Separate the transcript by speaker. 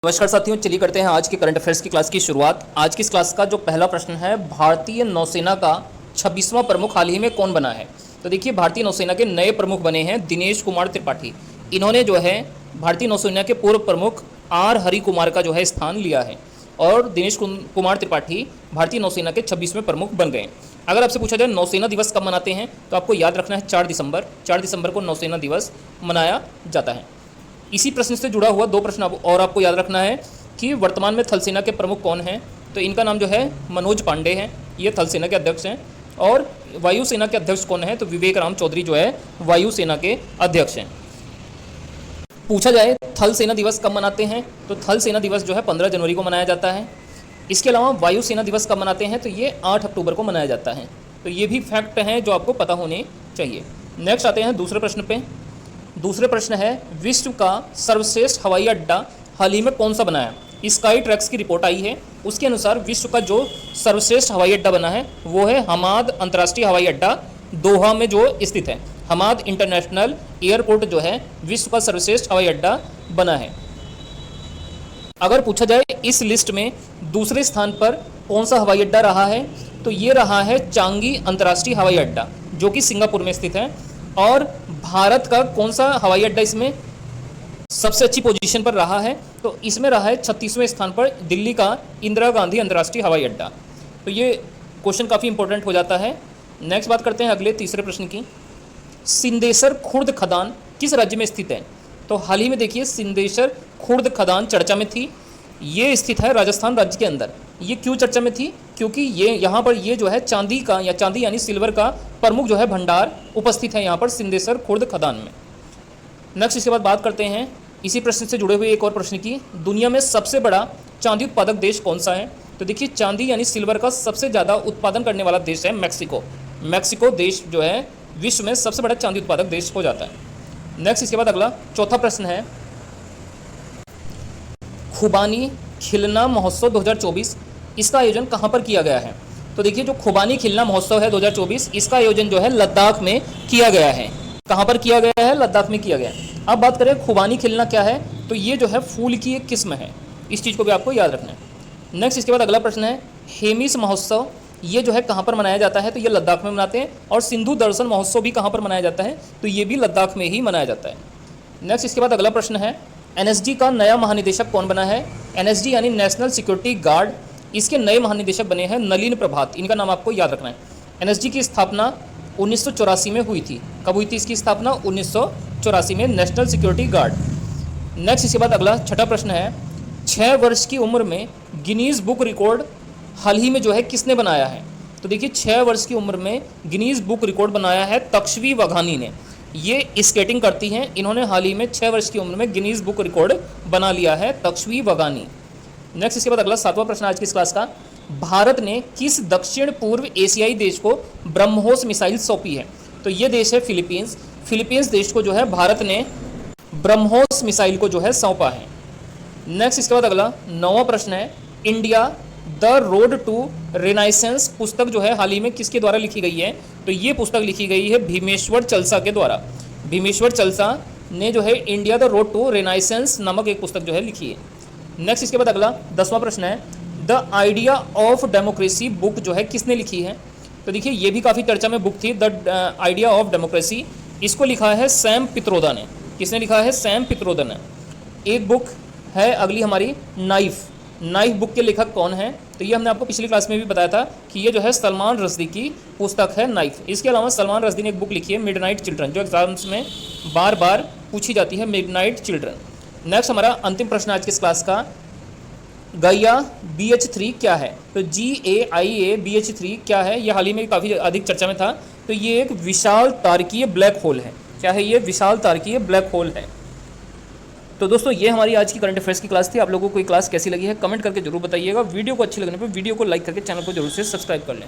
Speaker 1: नमस्कार साथियों, चलिए करते हैं आज के करंट अफेयर्स की क्लास की शुरुआत। आज की इस क्लास का जो पहला प्रश्न है, भारतीय नौसेना का 26वां प्रमुख हाल ही में कौन बना है। तो देखिए, भारतीय नौसेना के नए प्रमुख बने हैं दिनेश कुमार त्रिपाठी। इन्होंने जो है भारतीय नौसेना के पूर्व प्रमुख आर हरि कुमार का जो है स्थान लिया है और दिनेश कुमार त्रिपाठी भारतीय नौसेना के 26वें प्रमुख बन गए। अगर आपसे पूछा जाए नौसेना दिवस कब मनाते हैं, तो आपको याद रखना है 4 दिसंबर। 4 दिसंबर को नौसेना दिवस मनाया जाता है। इसी प्रश्न से जुड़ा हुआ 2 प्रश्न और आपको याद रखना है कि वर्तमान में थल सेना के प्रमुख कौन हैं। तो इनका नाम जो है मनोज पांडे हैं, ये थल सेना के अध्यक्ष हैं। और वायुसेना के अध्यक्ष कौन है, तो विवेक राम चौधरी जो है वायुसेना के अध्यक्ष हैं। पूछा जाए थल सेना दिवस कब मनाते हैं, तो थल सेना दिवस जो है 15 जनवरी को मनाया जाता है। इसके अलावा वायुसेना दिवस कब मनाते हैं, तो ये 8 अक्टूबर को मनाया जाता है। तो ये भी फैक्ट हैं जो आपको पता होने चाहिए। नेक्स्ट आते हैं दूसरे प्रश्न पे। दूसरे प्रश्न है, विश्व का सर्वश्रेष्ठ हवाई अड्डा हाल ही में कौन सा बना है। स्काई ट्रैक्स की रिपोर्ट आई है, उसके अनुसार विश्व का जो सर्वश्रेष्ठ हवाई अड्डा बना है वो है हमाद अंतर्राष्ट्रीय हवाई अड्डा, दोहा में जो स्थित है। हमाद इंटरनेशनल एयरपोर्ट जो है विश्व का सर्वश्रेष्ठ हवाई अड्डा बना है। अगर पूछा जाए इस लिस्ट में दूसरे स्थान पर कौन सा हवाई अड्डा रहा है, तो ये रहा है चांगी अंतर्राष्ट्रीय हवाई अड्डा जो कि सिंगापुर में स्थित है। और भारत का कौन सा हवाई अड्डा इसमें सबसे अच्छी पोजीशन पर रहा है, तो इसमें रहा है 36वें स्थान पर दिल्ली का इंदिरा गांधी अंतर्राष्ट्रीय हवाई अड्डा। तो ये क्वेश्चन काफ़ी इंपॉर्टेंट हो जाता है। नेक्स्ट बात करते हैं अगले तीसरे प्रश्न की। सिंदेश्वर खुर्द खदान किस राज्य में स्थित है। तो हाल ही में देखिए सिंदेश्वर खुर्द खदान चर्चा में थी। ये स्थित है राजस्थान राज्य के अंदर। ये क्यों चर्चा में थी, क्योंकि ये यहाँ पर ये जो है चांदी का या चांदी यानी सिल्वर का प्रमुख जो है भंडार उपस्थित है यहाँ पर सिंदेश्वर खुर्द खदान में। नेक्स्ट इसके बाद बात करते हैं इसी प्रश्न से जुड़े हुए एक और प्रश्न की। दुनिया में सबसे बड़ा चांदी उत्पादक देश कौन सा है। तो देखिए, चांदी यानी सिल्वर का सबसे ज़्यादा उत्पादन करने वाला देश है मैक्सिको। मैक्सिको देश जो है विश्व में सबसे बड़ा चांदी उत्पादक देश हो जाता है। नेक्स्ट इसके बाद अगला चौथा प्रश्न है, खुबानी खिलना महोत्सव 2024 इसका आयोजन कहाँ पर किया गया है। तो देखिए, जो खुबानी खिलना महोत्सव है 2024 इसका आयोजन जो है लद्दाख में किया गया है। कहाँ पर किया गया है, लद्दाख में किया गया है। अब बात करें खुबानी खिलना क्या है, तो ये जो है फूल की एक किस्म है। इस चीज़ को भी आपको याद रखना है। नेक्स्ट इसके बाद अगला प्रश्न है, हेमिस महोत्सव ये जो है कहाँ पर मनाया जाता है, तो ये लद्दाख में मनाते हैं। और सिंधु दर्शन महोत्सव भी कहाँ पर मनाया जाता है, तो ये भी लद्दाख में ही मनाया जाता है। नेक्स्ट इसके बाद अगला प्रश्न है, एनएसजी का नया महानिदेशक कौन बना है। एनएसजी यानी नेशनल सिक्योरिटी गार्ड, इसके नए महानिदेशक बने हैं नलिन प्रभात। इनका नाम आपको याद रखना है। एनएसजी की स्थापना 1984 में हुई थी। कब हुई थी इसकी स्थापना, 1984 में, नेशनल सिक्योरिटी गार्ड। नेक्स्ट इसके बाद अगला छठा प्रश्न है, 6 वर्ष की उम्र में गिनीज बुक रिकॉर्ड हाल ही में जो है किसने बनाया है। तो देखिए, 6 वर्ष की उम्र में गिनीज बुक रिकॉर्ड बनाया है तक्षवी वघानी ने। ये स्केटिंग करती हैं, इन्होंने हाल ही में 6 वर्ष की उम्र में गिनीज बुक रिकॉर्ड बना लिया है तक्षवी वघानी। नेक्स्ट इसके बाद अगला 7वां प्रश्न आज की इस क्लास का, भारत ने किस दक्षिण पूर्व एशियाई देश को ब्रह्मोस मिसाइल सौंपी है। तो ये देश है फिलीपींस। फिलीपींस देश को जो है भारत ने ब्रह्मोस मिसाइल को जो है सौंपा है। नेक्स्ट इसके बाद अगला 9वां प्रश्न है, India the road to renaissance पुस्तक जो है हाल ही में किसके द्वारा लिखी गई है। तो ये पुस्तक लिखी गई है भीमेश्वर चलसा के द्वारा। भीमेश्वर चलसा ने जो है India the road to renaissance नामक एक पुस्तक जो है लिखी है। नेक्स्ट इसके बाद अगला 10वां प्रश्न है, the idea of democracy book जो है किसने लिखी है। तो देखिए, ये भी काफ़ी चर्चा में बुक थी, द आइडिया ऑफ डेमोक्रेसी। इसको लिखा है सैम पित्रोदा ने। किसने लिखा है, सैम पित्रोदा ने। एक बुक है अगली हमारी नाइफ। नाइफ बुक के लेखक कौन है, तो ये हमने आपको पिछली क्लास में भी बताया था कि ये जो है सलमान रश्दी की पुस्तक है नाइफ। इसके अलावा सलमान रश्दी ने एक बुक लिखी है मिडनाइट चिल्ड्रन, जो एग्जाम्स में बार बार पूछी जाती है, मिडनाइट चिल्ड्रन। नेक्स्ट हमारा अंतिम प्रश्न आज की इस क्लास का, गाइया BH3 क्या है। तो GAIA BH3 क्या है, ये हाल ही में काफ़ी अधिक चर्चा में था। तो ये एक विशाल तारकीय ब्लैक होल है। क्या है ये, विशाल तारकीय ब्लैक होल है। तो दोस्तों, ये हमारी आज की करंट अफेयर्स की क्लास थी। आप लोगों को कोई क्लास कैसी लगी है कमेंट करके जरूर बताइएगा। वीडियो को अच्छी लगने पर वीडियो को लाइक करके चैनल को जरूर से सब्सक्राइब कर लें।